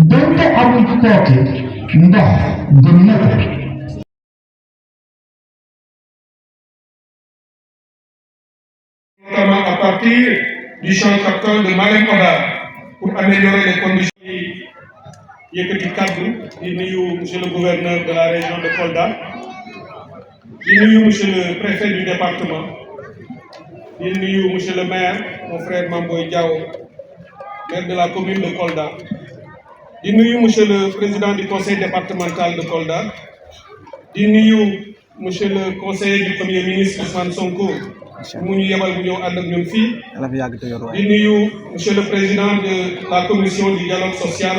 donte amul kooki ndox gëm na ko. Notamment à partir du champ tracteur de Malem Hodar pour améliorer les conditions yi yëkkati kaddu di nuyu monsieur le gouverneur de la région de Kolda di nuyu monsieur le préfet du département di nuyu monsieur le maire mon frère Mamboy Diaw maire de la commune de Kolda di nuyu monsieur le président du conseil départemental de Kolda di nuyu monsieur le conseiller du premier ministre Ousmane Sonko mu ñu yebal bu ñëw ànd ak ñun fii di nuyu monsieur le président de la commission du dialogue social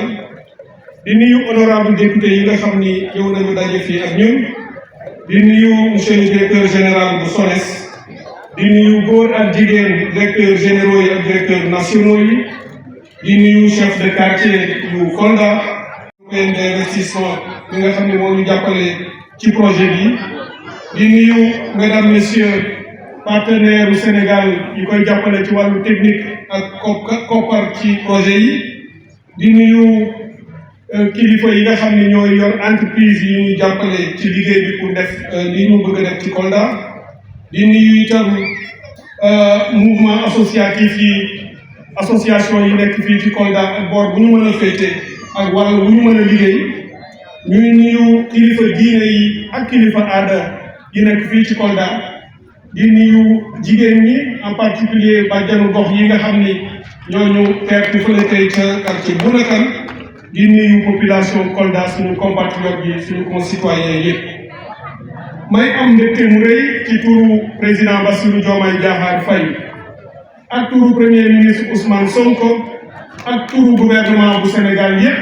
di nuyu honorable député yi nga xam ni ñëw nañu daje fii ak ñun di nuyu monsieur le directeur général bu SONES di nuyu góor ak jigéen directeurs généraux yi ak directeurs nationaux yi di nuyu chef de quartier yu Kolda plan d'investissement bi nga xam ne moo ñu jàppale ci projet bi di nuyu mesdames messieurs partenaire u Sénégal yi koy jàppale ci wàllu technique ak koppar ci projet yi di nuyu kilifa yi nga xam ne ñooy yor entreprise yi ñuy jàppale ci liggéey bi pour def li ñu bëgg a def ci Kolda di nuyu itam mouvement associatif yi association yi nekk fii ci Kolda ak boor bu ñu mën a féete ak wàll bu ñu mën a liggéey ñuy nuyu kilifa diine yi ak kilifa aada yi nekk fii ci Kolda di nuyu jigéen ñi en particulier bàjjanu gox yi nga xam ni ñooñu teertu fële tey ca quartier Bunakan di nuyu population Kolda suñu compatriotes yi suñu concitoyens yëpp may am mbégte mu rëy ci turu président Bassirou Diomaye Diakhar Faye ak turu premier ministre Ousmane Sonko ak turu gouvernement bu Sénégal yëpp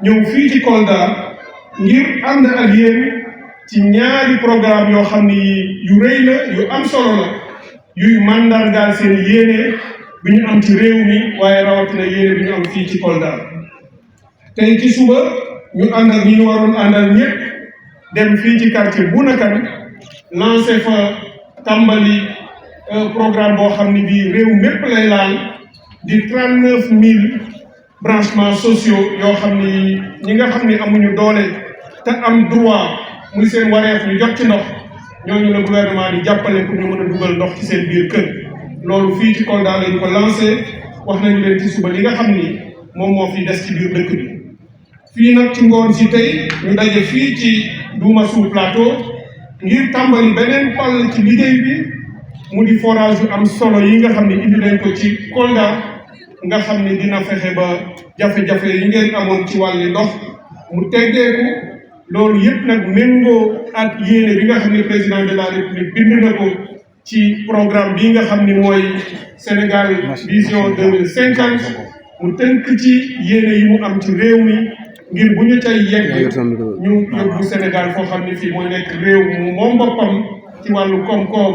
ñëw fii ci Kolda ngir ànd ak yéen ci ñaari programme yoo xam ni yu rëy la yu am solo la yuy mandargaal seen yéene bi ñu am ci réew mi waaye rawatina yéene bi ñu am fii ci Kolda tey ci suba ñu ànd ak ñi ñu waroon àndal ñëpp dem fii ci quartier Bunakan lancé fa tàmbali programme boo xam ni bii réew mépp lay laal di 39 000 branchements sociaux yoo xam ni ñi nga xam ni amuñu doole te am droit muy seen wareef ñu jot ci ndox ñooñu la gouvernement di jàppale pour ñu mën a dugal ndox ci seen biir kër loolu fii ci Kolda lañ ko lancé wax nañu leen ci suba li nga xam ni moom moo fi des ci biir dëkk bi fii nag ci ngoon si tey ñu daje fii ci Doumassou Plateau ngir tàmbali beneen pàll ci liggéey bi mu di forage yu am solo yi nga xam ni indi nañ ko ci Kolda nga xam ni dina fexe ba jafe-jafe yi ngeen amoon ci wàllu ndox mu teggeeku loolu yëpp nag méngoo ak yéene bi nga xam ne président de la république bind na ko ci programme bi nga xam ni mooy Sénégal vision 2050 mu tënk ci yéene yi mu am ci réew mi ngir bu ñu cay yegg ñu yóbbu Sénégal foo xam ne fii mooy nekk réew mu moom boppam ci wàllu koom-koom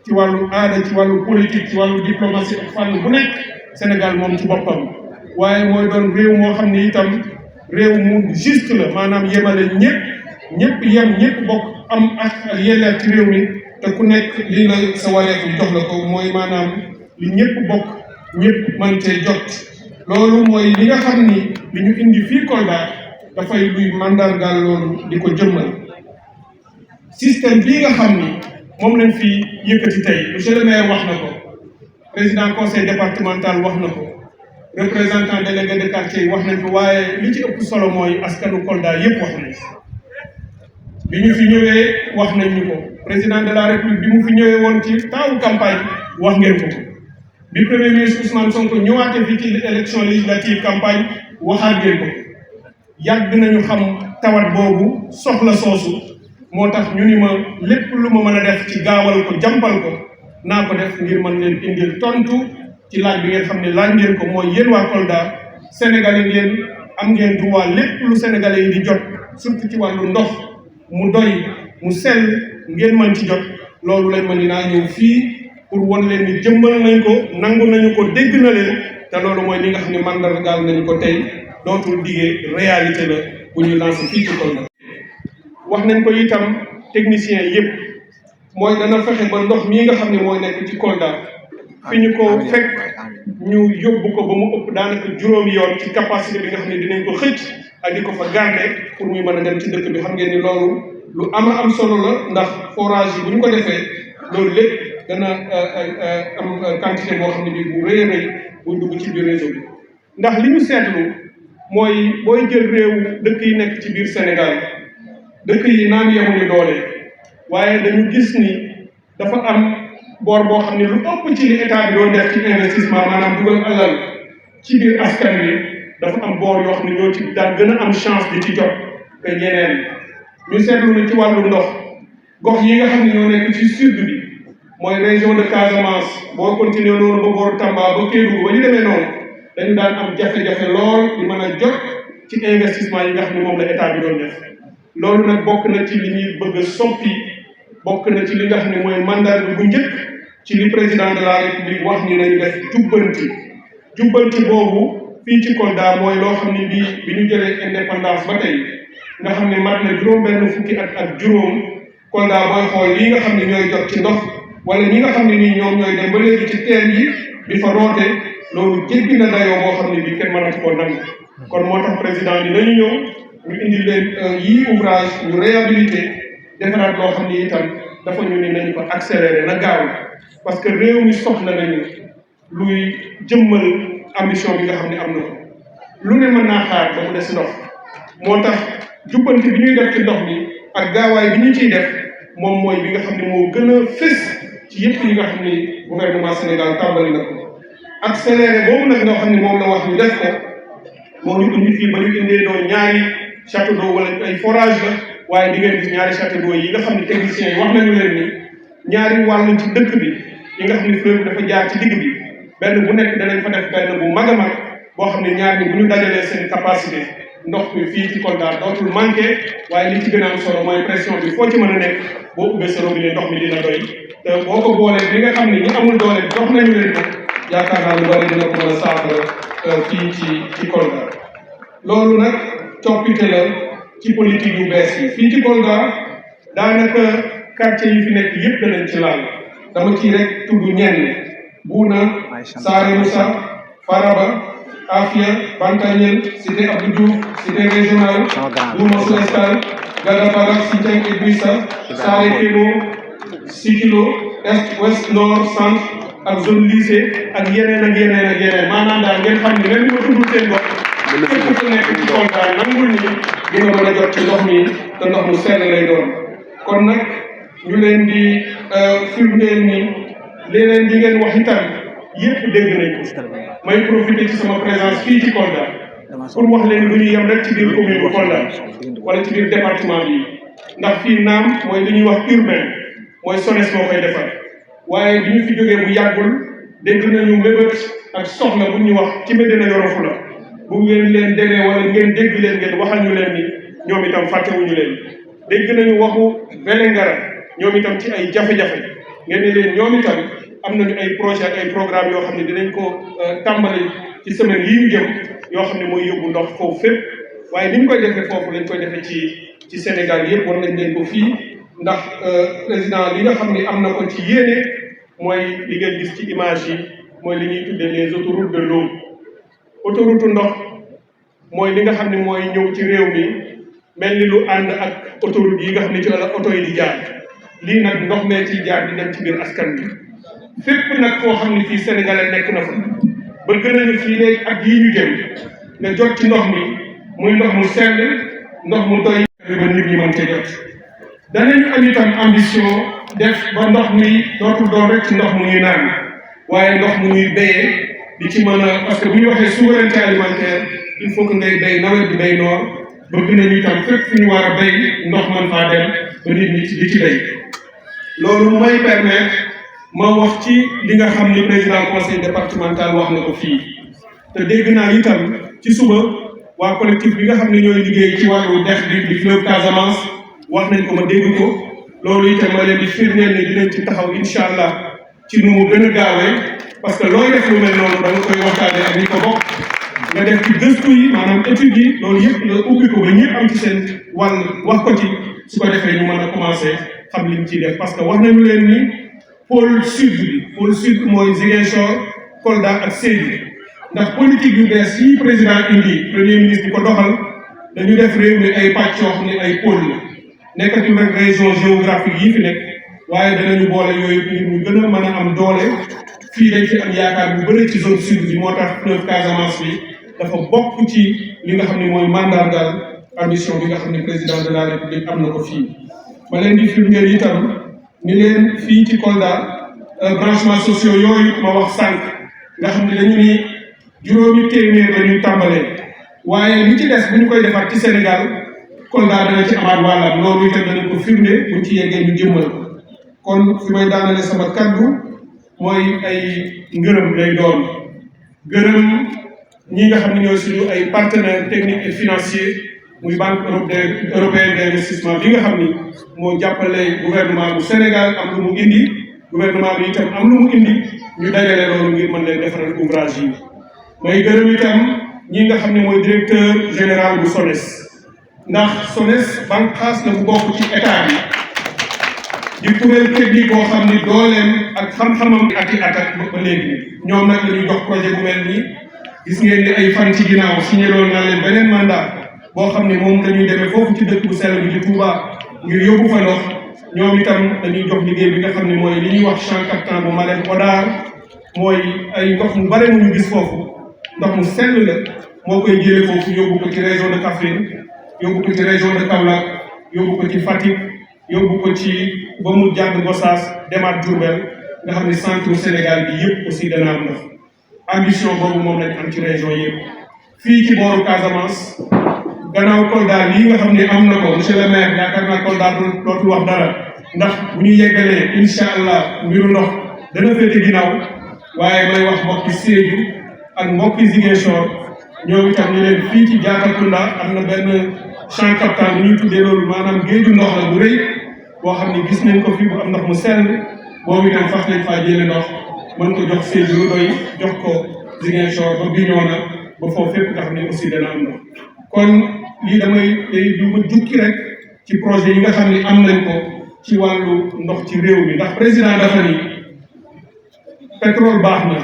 ci wàllu aada ci wàllu politique ci wàllu diplomatie ak fànn bu nekk Sénégal moom ci boppam waaye mooy doon réew moo xam ne itam réew mu juste la maanaam yemale ñëpp yem ñëpp bokk am ak yelleef ci réew mi te ku nekk li la sa wareef jox la ko mooy maanaam li ñëpp bokk ñëpp mën cee jot loolu mooy li nga xam ni li ñu indi fii Kolda dafay luy mandargaal loolu di ko jëmmal système bii nga xam ni moom lañ fi yëkkati tey monsieur le maire wax na ko président conseil départemental wax na ko représentant délégué de quartier yi wax nañ ko waaye li ci ëpp solo mooy askanu Kolda yëpp wax nañ bi ñu fi ñëwee wax nañ ñu ko président de la république bi mu fi ñëwee woon ci temps campagne wax ngeen ko bi premier ministre Ousmane Sonko ñëwaatee fii ci élection législative campagne waxaat ngeen ko yàgg nañu xam tawat boobu soxla soosu moo tax ñu ni ma lépp lu ma mën a def ci gaawal ko jàmpal ko naa ko def ngir mën leen indil tontu ci laaj bi ngeen xam ne laaj ngeen ko mooy yéen waa Kolda sénégalais ngeen am ngeen droit lépp lu sénégalais yi di jot surtout ci wàllu ndox mu doy mu sell ngeen mën ci jot loolu lañ ma ni naa ñëw fii pour won leen ni jëmbal nañ ko nangu nañu ko dégg na leen te loolu mooy li nga xam ne mandargaal nañu ko tey dootul diggee réalité la bu ñu lancé fii ci Kolda wax nañ ko itam technicien yëpp mooy dana fexe ba ndox mii nga xam ne mooy nekk ci Kolda fi ñu ko fekk ñu yóbbu ko ba mu ëpp daanaka juróomi yoon ci capacité bi nga xam ne dinañ ko xëcc ak di ko fa garder pour muy mën a dem ci dëkk bi xam ngeen ni loolu lu am solo la ndax forage yi bu ñu ko defee loolu lépp dana am quantité boo xam ne bii bu rëy a rëy buy dugg ci biir réseau bi ndax li ñu seetlu mooy booy jël réew dëkk yi nekk ci biir Sénégal dëkk yi naan yemuñu doole waaye dañu gis ni dafa am boor boo xam ne lu ëpp ci li état bi doon def ci investissement maanaam dugal alal ci biir askan wi dafa am boor yoo xam ne ñoo ci daan gën a am chance di ci jot que ñeneen ñu seetlu na ci wàllu ndox gox yi nga xam ne ñoo nekk ci sud bi mooy région de Casamance boo continuer noonu ba booru Tamba ba Kédougou ba ñu demee noonu dañu daan am jafe-jafe lool di mën a jot ci investissement yi nga xam ne moom la état bi doon def loolu nag bokk na ci li ñuy bëgg a soppi bokk na ci li nga xam ne mooy mandat bu njëkk ci li président de la république wax ni nañu def jubbanti boobu fii ci Kolda mooy loo xam ne bi ñu jëlee indépendance ba tey nga xam ne mat na juróom-benn fukki at ak juróom Kolda booy xool lii nga xam ne ñooy jot ci ndox wala ñi nga xam ne nii ñoom ñooy dem ba léegi ci teen yi di fa roote loolu jéggi na dayoo boo xam ne bii kenn mënatu koo nangu kon moo tax président bi nañu ñëw ñu indi leen yii ouvrage ñu réhabilité defaraat loo xam ne itam dafa ñu ni nañu ko accéléré na gaaw parce que réew mi soxla nañu luy jëmmal ambition bi nga xam ne am na ko lu ne mën naa xaar ba mu des ndox moo tax jubbanti bi ñuy def ci ndox mi ak gaawaay bi ñu ciy def moom mooy bi nga xam ne moo gën a fës ci yëpp yi nga xam ne gouvernement Sénégal tàmbali na ko accéléré boobu nag nga xam ne moom la wax ñu def ko moo ñu indi fii ba ñu indee doon ñaari château d'eau wala ay forage la waaye di ngeen gis ñaari château d'eau yi nga xam ne techniciens yi wax nañu leen ni ñaari wàll ci dëkk bi yi nga xam ne fleuve dafa jaar ci digg bi benn bu nekk danañ fa def benn bu mag a mag boo xam ne ñaar ñi bu ñu dajalee seen capacité ndox mi fii ci Kolda dootul manqué waaye li ci gën a am solo mooy pression bi foo ci mën a nekk boo ubbee sa robinet ndox mi dina doy te boo ko boolee li nga xam ne ñi amul doole jox nañu leen ko yaakaar naa lu bari dina ko mën a saafara fii ci Kolda loolu nag coppite la ci politique yu bees yi fii ci Kolda daanaka quartier yi fi nekk yëpp danañ ci laal dama ciy rek tudd ñenn Bouna Saare Moussa Faraba Afia Bantagnel cité Abdou Diouf cité régionale Loumossou Escale Gadabarak Sitieng et Bissa Saare Kebo Sikilo est ouest nord centre ak zone lycée ak yeneen maanaam daal ngeen xam ne même ni ma tuddul seen bopp képp ku nekk ci Kolda nangul ni dina mën a jot ci ndox mi te ndox mu sell lay doon kon nag ñu leen di firndeel ni leneen di ngeen wax itam yëpp dégg nañ ko may profiter ci sama présence fii ci Kolda pour wax leen lu ñu yem rek ci biir commune bu Kolda wala ci biir département bi ndax fii naam mooy li ñuy wax urbain mooy SONES moo koy defar waaye bi ñu fi jógee bu yàggul dégg nañu mébét ak soxla bu ñuy wax ci Médina Yoro Foulah bu ngeen leen demee wala ngeen dégg leen ngeen waxal ñu leen ni ñoom itam fàttewuñu leen dégg nañu waxu Vélingara ñoom itam ci ay jafe-jafe ngeen ne leen ñoom itam am nañu ay projet ak ay programme yoo xam ne dinañ ko tàmbali ci semaine yii ñu jëm yoo xam ne mooy yóbbu ndox foofu fépp waaye ni ñu koy defee foofu lañ koy defee ci Sénégal yëpp war nañ leen ko fii ndax président li nga xam ne am na ko ci yéene mooy li ngeen gis ci image yi mooy li ñuy tuddee les autoroutes de l'eau autoroute ndox mooy li nga xam ne mooy ñëw ci réew mi mel ni lu ànd ak autoroute yi nga xam ne ci la oto yi di jaar lii nag ndox mee ciy jaar di dem ci biir askan bi fépp nag foo xam ne fii sénégalais nekk na fa ba gën nañu fii léegi ak yii ñu jëm nga jot ci ndox mi muy ndox mu sell ndox mu doy ba nit ñi mën cee jot danañu am itam ambition def ba ndox mi dootul doon rek ci ndox mu ñuy naan waaye ndox mu ñuy béyee di ci mën a parce que bu ñu waxee souveraineté alimentaire il faut que ngay béy nawet bi béy noor bëgg nañu itam fépp fu ñu war a béy ndox mën faa dem ba nit ñi di ci béy loolu may permettre ma wax ci li nga xam ni président conseil départemental wax na ko fii te dégg naa itam ci suba waa collectif bi nga xam ne ñooy liggéey ci wàllu dex bi di fleuve Casamance wax nañ ko ma dégg ko loolu itam ma leen di firndeel ne dinañ ci taxaw incha allah ci nu mu gën a gaawee parce que looy def lu mel noonu da nga koy waxtaanee ak ñi ko bokk nga def ci gëstu yi maanaam étude yi loolu yëpp nga ubbi ko ba ñëpp am ci seen wàll wax ko ci su ko defee ñu mën a commencé xam liñ ciy def parce que wax nañu leen ni pôle sud mooy Ziguinchor Kolda ak Sédhiou ndax politique yu bees yi président indi premier ministre di ko doxal dañu def réew mi ay pàcc yoo xam ne ay pôle la nekkatul rek région géographique yi fi nekk waaye danañu boole yooyu ngir ñu gën a mën a am doole fii dañ fi am yaakaar bu bëri ci zone sud bi moo tax fleuve Casamance bi dafa bokk ci li nga xam ne mooy mandargal ambition bi nga xam ne président de la république am na ko fii. ma leen di firndeel itam ni leen fii ci Kolda branchements sociaux yooyu ma wax sànq nga xam ne dañu ni juróomi téeméer la ñuy tàmbalee waaye li ci des bu ñu koy defaat ci Sénégal Kolda dana ci amaat wàllam loolu itam danañ ko firnde buñ ci yeggee ñu jëmmal kon fi may daanale sama kaddu mooy ay ngërëm lay doon gërëm ñi nga xam ne ñooy suñu ay partenaires techniques et financiers muy banque européenne d'investissement bi nga xam ni moo jàppale gouvernement bu Sénégal am lu mu indi gouvernement bi itam am lu mu indi ñu dajale loolu ngir mën leen defaral ouvrage yi may gërëm itam ñi nga xam ne mooy directeur général bu SONES ndax SONES banqaas la bu bokk ci état bi di kuréel technique boo xam ni dooleem ak xam-xamam ak i attaque ba léegi ñoom nag la ñuy jox projet bu mel nii gis ngeen ni ay fan ci ginnaaw signé loon naa leen beneen mandat boo xam ne moom dañuy demee foofu ci dëkk bu sell bi di Touba ngir yóbbu fa ndox ñoom itam dañuy jox liggéey bi nga xam ne mooy li ñuy wax champ captant bu Malem Hodar mooy ay ndox mu bare mu ñu gis foofu ndox mu sell la moo koy jëlee foofu yóbbu ko ci région de Kaffrine yóbbu ko ci région de Kaolack yóbbu ko ci Fatick yóbbu ko ci ba mu jàdd Gossas demaat Diourbel nga xam ne centre Sénégal bi yëpp aussi dana am ndox ambition boobu moom lañ am ci région yëpp fii ci booru Casamance gannaaw Kolda lii nga xam ne am na ko monsieur le maire yaakaar naa Kolda dootul wax dara ndax bu ñu yeggalee incha allah mbiru ndox dana féete ginnaaw waaye may wax mbokki Sédhiou ak mbokki Ziguinchor ñoom itam ñu leen fii ci Diatakunda am na benn champ captant bi ñuy tuddee loolu maanaam géeju ndox la bu rëy boo xam ne gis nañ ko fi bu am ndox mu sell boobu itam fas nañ faa jëlee ndox mën ko jox Sédhiou lu doy jox ko Ziguinchor ba Bignona ba foofu fépp nga xam ne aussi dana am ndox kon lii damay du ma jukki rek ci projet yi nga xam ne am nañ ko ci wàllu ndox ci réew mi ndax président dafa ni pétrole baax na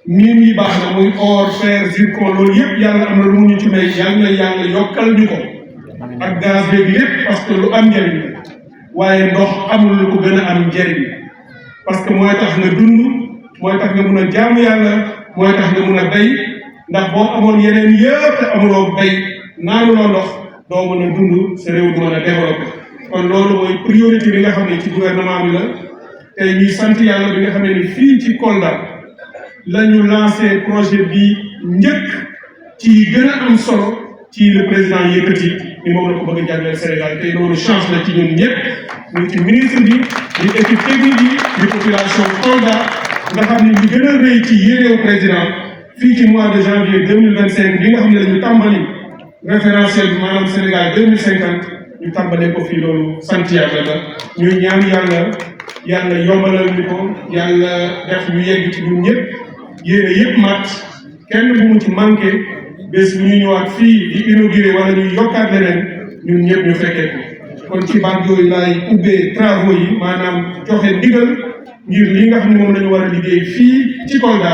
mine yi baax na muy or fer zircon loolu yëpp yàlla am na lu mu ñu ci may yàlla yokkal ñu ko ak gaz beeg lépp parce que lu am njëriñ la waaye ndox amul lu ko gën a am njëriñ parce que mooy tax nga dund mooy tax nga mun a jaamu yàlla mooy tax nga mun a béy ndax boo amoon yeneen yëpp te amuloo béy naanuloo ndox doo mën a dund sa réew du mën a développé kon loolu mooy priorité bi nga xam ne ci gouvernement bi la tey ñuy sant yàlla bi nga xam ne fii ci Kolda la ñu lancé projet bi njëkk ci gën a am solo ci le président yëkkati ni moom la ko bëgg a jagleel Sénégal tey loolu chance la ci ñun ñëpp ñu ci ministre bi ñu équipe technique yi ñu population Kolda nga xam ne li gën a rëy ci yéeneewu président fii ci mois de janvier 2025 bi nga xam ne la ñu tàmbali référentiel bi maanaam Sénégal 2050 ñu tàmbalee ko fii loolu sant yàlla la ñuy ñaan yàlla yombalal ñu ko yàlla def ñu yegg ci ñun ñëpp yéene yëpp mat kenn bu mu ci manqué bés bu ñu ñëwaat fii di inauguré wala ñuy yokkaat leneen ñun ñëpp ñu fekkee ko kon ci baat yooyu laay ubbee travaux yi maanaam joxe ndigal ngir li nga xam ne moom la ñu war a liggéey fii ci Kolda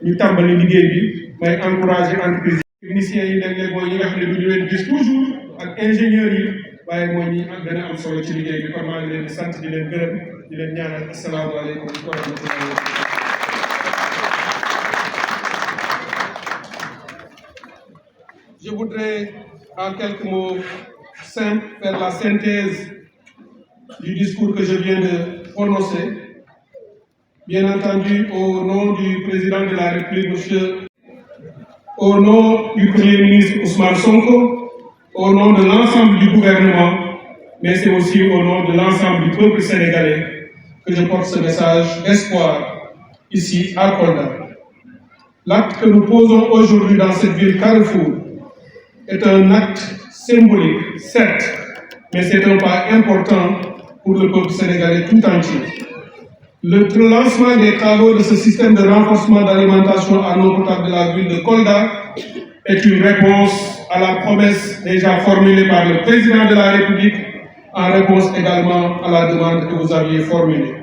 ñu tàmbali liggéey bi may encouragé entreprise techniciens yi léeg-léeg mooy ñi nga xam ne du ñu leen gis toujours ak ingénieurs yi waaye mooy ñi am gën a am solo ci liggéey bi kon maa ngi leen di sant di leen gërëm di leen ñaanal asalaamaaleykum wa rahmatulah. Je voudrais en quelques mots simples faire la synthèse du discours que je viens de prononcer. Bien entendu, au nom du président de la République, au nom du Premier ministre Ousmane Sonko, au nom de l'ensemble du gouvernement, mais c'est aussi au nom de l'ensemble du peuple sénégalais que je porte ce message d'espoir ici à Kolda. L'acte que nous posons aujourd'hui dans cette ville Carrefour est un acte symbolique, certes, mais c'est un pas important pour le peuple sénégalais tout entier. Le lancement des travaux de ce système de renforcement d'alimentation en eau potable de la ville de Kolda est une réponse à la promesse déjà formulée par le président de la République, en réponse également à la demande que vous aviez formulée.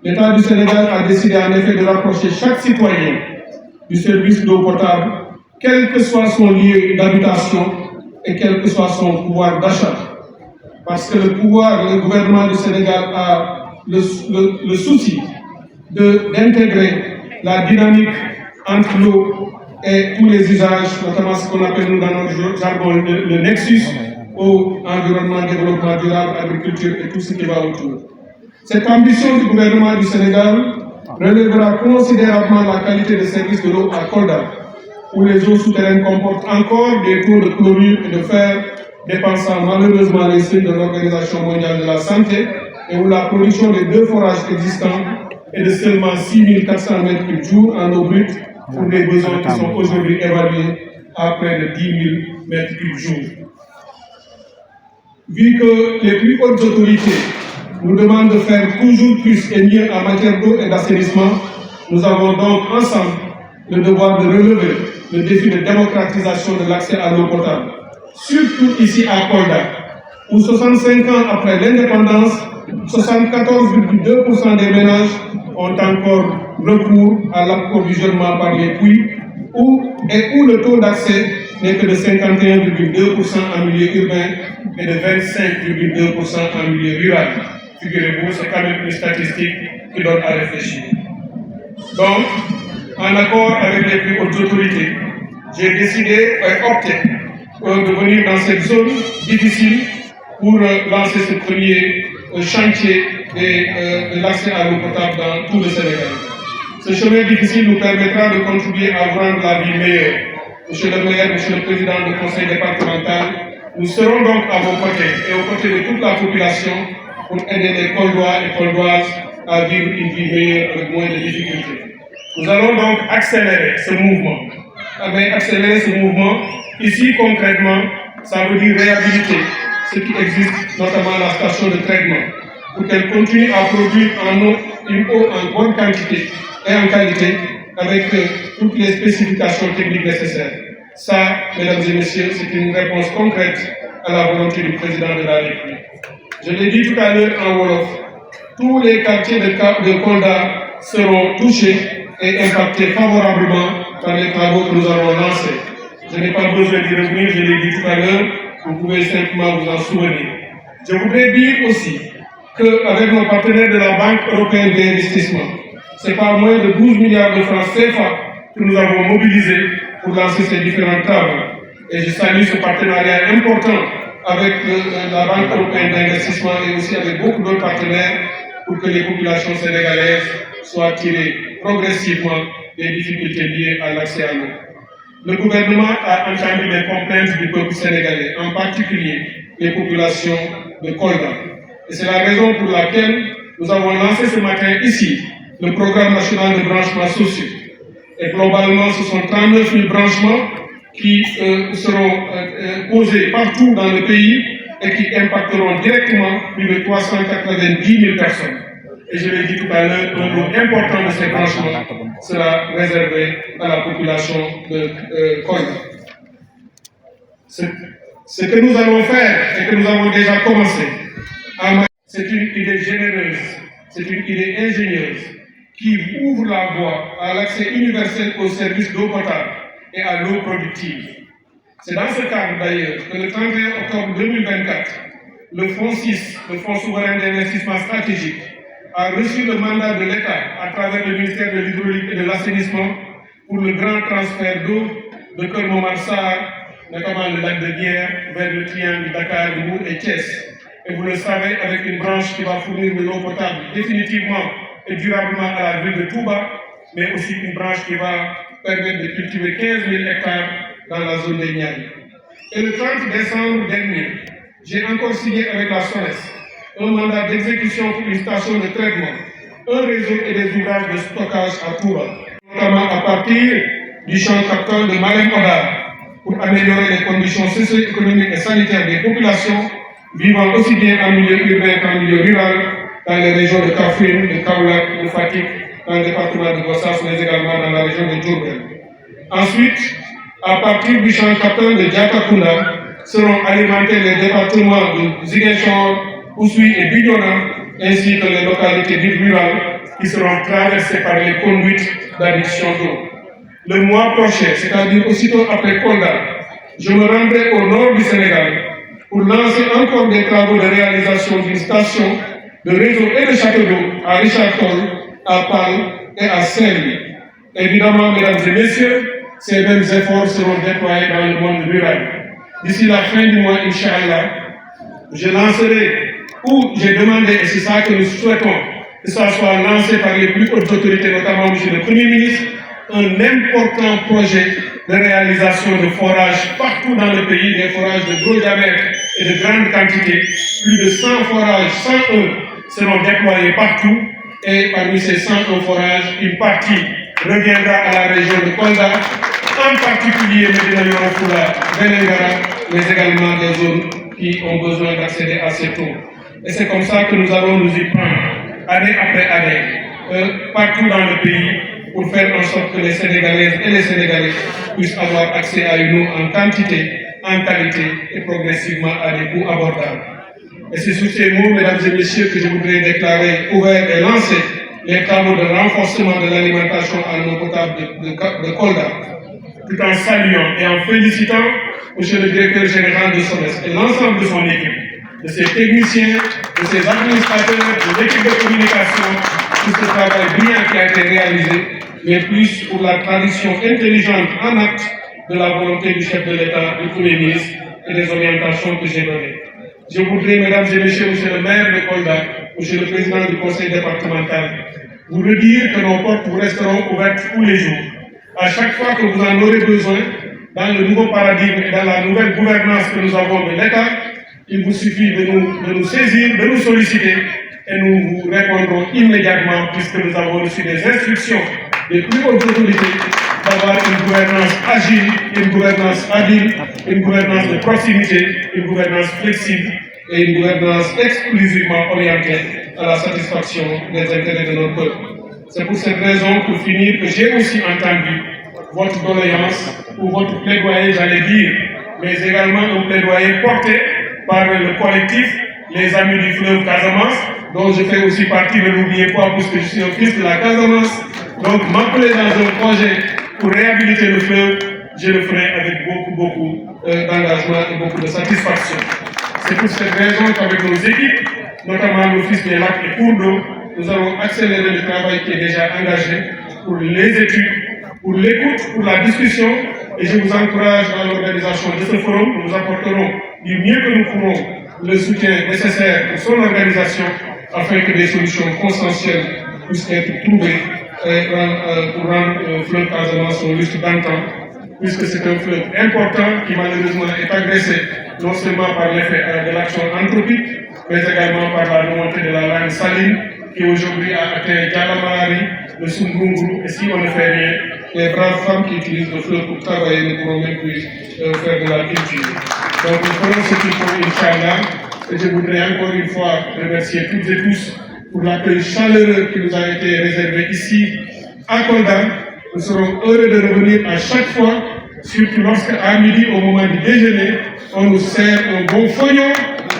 L'État du Sénégal a décidé en effet de rapprocher chaque citoyen du service d'eau potable, quel que soit son lieu d'habitation et quel que soit son pouvoir d'achat. Parce que le gouvernement du Sénégal a le souci d'intégrer la dynamique entre l'eau et tous les usages, notamment ce qu'on appelle nous dans notre jargon le nexus, eau, environnement, développement durable, agriculture et tout ce qui va autour. Cette ambition du gouvernement du Sénégal relèvera considérablement la qualité de service de l'eau à Kolda, où les eaux souterraines comportent encore des taux de chlorure et de fer dépassant malheureusement les seuils de l'Organisation mondiale de la santé et où la production des 2 forages existants est de seulement 6400 m3 en eau brute pour des besoins qui sont aujourd'hui évalués à près de 10 000 m3. Vu que les plus hautes autorités nous demandent de faire toujours plus et mieux en matière d'eau et d'assainissement, nous avons donc ensemble le devoir de relever le défi de démocratisation de l'accès à l'eau potable. Surtout ici à Kolda, où 65 ans après l'indépendance, 74,2% des ménages ont encore recours à l'approvisionnement par les puits, où le taux d'accès n'est que de 51,2% en milieu urbain et de 25,2% en milieu rural. Figurez-vous, c'est quand même une statistique qui donne à réfléchir. Donc, en accord avec les plus hautes autorités, j'ai décidé et opté de venir dans cette zone difficile pour lancer ce premier chantier de l'accès à l'eau potable dans tout le Sénégal. Ce chemin difficile nous permettra de contribuer à rendre la vie meilleure. Monsieur le maire, monsieur le président du conseil départemental, nous serons donc à vos côtés et aux côtés de toute la population pour aider les Koldois et Koldoises à vivre une vie meilleure avec moins de difficultés. Nous allons donc accélérer ce mouvement. Mais accélérer ce mouvement, ici concrètement, ça veut dire réhabiliter ce qui existe, notamment la station de traitement, pour qu'elle continue à produire une eau en bonne quantité et en qualité, avec toutes les spécifications techniques nécessaires. Ça, mesdames et messieurs, c'est une réponse concrète à la volonté du président de la République. Je l'ai dit tout à l'heure en Wolof, tous les quartiers de Kolda seront touchés et impactés favorablement par les travaux que nous allons lancer. Je n'ai pas besoin d'y revenir, je l'ai dit tout à l'heure, vous pouvez simplement vous en souvenir. Je voudrais dire aussi qu'avec nos partenaires de la Banque européenne d'investissement, c'est pas moins de 12 milliards de francs CFA que nous avons mobilisés pour lancer ces différents travaux. Et je salue ce partenariat important avec la Banque européenne d'investissement et aussi avec beaucoup d'autres partenaires pour que les populations sénégalaises soient tirées progressivement des difficultés liées à l'accès à l'eau. Le gouvernement a entendu les complaintes du peuple sénégalais, en particulier les populations de Kolda. Et c'est la raison pour laquelle nous avons lancé ce matin ici le programme national de branchements sociaux. Et globalement, ce sont 39 000 branchements qui seront posés partout dans le pays et qui impacteront directement plus de 390 000 personnes. Et je l'ai dit tout à l'heure, un nombre important de ces branchements sera réservé à la population de Kolda. Ce que nous allons faire et que nous avons déjà commencé, c'est une idée généreuse, c'est une idée ingénieuse qui ouvre la voie à l'accès universel aux services d'eau potable et à l'eau productive. C'est dans ce cadre d'ailleurs que le 31 octobre 2024, le Fonds 6, le Fonds souverain d'investissement stratégique, a reçu le mandat de l'État à travers le ministère de l'Hydraulique et de l'Assainissement pour le grand transfert d'eau de Keur-Momar-Sarr, notamment le lac de Guiers, vers le triangle Dakar, Mbour et Thiès. Et vous le savez, avec une branche qui va fournir de l'eau potable définitivement et durablement à la ville de Touba, mais aussi une branche qui va permettre de cultiver 15 000 hectares dans la zone des Niayes. Et le 30 décembre dernier, j'ai encore signé avec la SONES un mandat d'exécution pour une station de traitement, un réseau et des ouvrages de stockage à Touba, notamment à partir du champ captant de Malem Hodar, pour améliorer les conditions socio-économiques et sanitaires des populations vivant aussi bien en milieu urbain qu'en milieu rural, dans les régions de Kaffrine, de Kaolack, de Fatick, dans le département de Gossas, mais également dans la région de Diourbel. Ensuite, à partir du champ captant de Diatakunda, seront alimentés les départements de Ziguinchor, Oussouye et Bignona, ainsi que les localités dites rurales, qui seront traversées par les conduites d'adduction d'eau. Le mois prochain, c'est-à-dire aussitôt après Kolda, je me rendrai au nord du Sénégal pour lancer encore des travaux de réalisation d'une station de réseau et de château d'eau à Richard Toll, à Pal et à Saint-Louis. Évidemment, mesdames et messieurs, ces mêmes efforts seront déployés dans le monde rural. D'ici la fin du mois, Inch'Allah, je lancerai, ou j'ai demandé, et c'est ça que nous souhaitons, que ça soit lancé par les plus hautes autorités, notamment M. le Premier ministre, un important projet de réalisation de forages partout dans le pays, des forages de gros diamètre et de grande quantité. Plus de 100 forages, 101 seront déployés partout, et parmi ces 101 forages, une partie reviendra à la région de Kolda, en particulier Médina Yoro Foulah, Vélingara, mais également des zones qui ont besoin d'accéder à cette eau. Et c'est comme ça que nous allons nous y prendre, année après année, partout dans le pays, pour faire en sorte que les Sénégalaises et les Sénégalais puissent avoir accès à une eau en quantité, en qualité et progressivement à des coûts abordables. Et c'est sur ces mots, mesdames et messieurs, que je voudrais déclarer ouvert et lancer les travaux de renforcement de l'alimentation en eau potable de Kolda, tout en saluant et en félicitant M. le directeur général de SONES et l'ensemble de son équipe, de ses techniciens, de ses administrateurs, de l'équipe de communication, pour ce travail brillant qui a été réalisé, mais plus pour la traduction intelligente en acte de la volonté du chef de l'État, du Premier ministre et des orientations que j'ai données. Je voudrais, mesdames et messieurs, monsieur le maire de Kolda, monsieur le président du conseil départemental, vous redire que nos portes vous resteront ouvertes tous les jours. À chaque fois que vous en aurez besoin, dans le nouveau paradigme et dans la nouvelle gouvernance que nous avons de l'État, il vous suffit de nous saisir, de nous solliciter, et nous vous répondrons immédiatement, puisque nous avons reçu des instructions des plus hautes autorités d'avoir une gouvernance agile, une gouvernance habile, une gouvernance de proximité, une gouvernance flexible et une gouvernance exclusivement orientée à la satisfaction des intérêts de notre peuple. C'est pour cette raison, pour finir, que j'ai aussi entendu votre doléance ou votre plaidoyer, j'allais dire, mais également un plaidoyer porté par le collectif Les Amis du Fleuve Casamance, dont je fais aussi partie, ne l'oubliez pas, puisque je suis un fils de la Casamance. Donc, m'appeler dans un projet pour réhabiliter le fleuve, je le ferai avec beaucoup d'engagement et beaucoup de satisfaction. C'est pour cette raison qu'avec nos équipes, notamment l'Office des lacs et cours d'eau, nous allons accélérer le travail qui est déjà engagé pour les études, pour l'écoute, pour la discussion, et je vous encourage à l'organisation de ce forum. Nous apporterons du mieux que nous pourrons le soutien nécessaire pour son organisation afin que des solutions consensuelles puissent être trouvées pour rendre le fleuve Casamance son lustre d'antan, puisque c'est un fleuve important qui malheureusement est agressé non seulement par l'effet de l'action anthropique, mais également par la remontée de la langue saline qui aujourd'hui a atteint Djalamari, le Sungungu, et si on ne fait rien, les braves femmes qui utilisent le fleuve pour travailler ne pourront même plus faire de la culture. Donc nous ferons ce qu'il faut, Inch'Allah, et je voudrais encore une fois remercier toutes et tous pour l'accueil chaleureux qui nous a été réservé ici à Kolda. Nous serons heureux de revenir à chaque fois, surtout lorsque à midi, au moment du déjeuner, on nous sert un bon fognon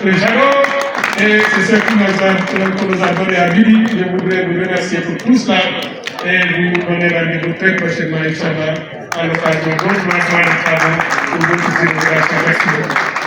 que j'adore, et c'est ce qu'on nous a donné à midi. Je voudrais vous remercier pour tout cela et vous donner rendez-vous très prochainement, Inch'Allah, à l'occasion d'autres lancements de travaux pour d'autres innovations. Merci beaucoup.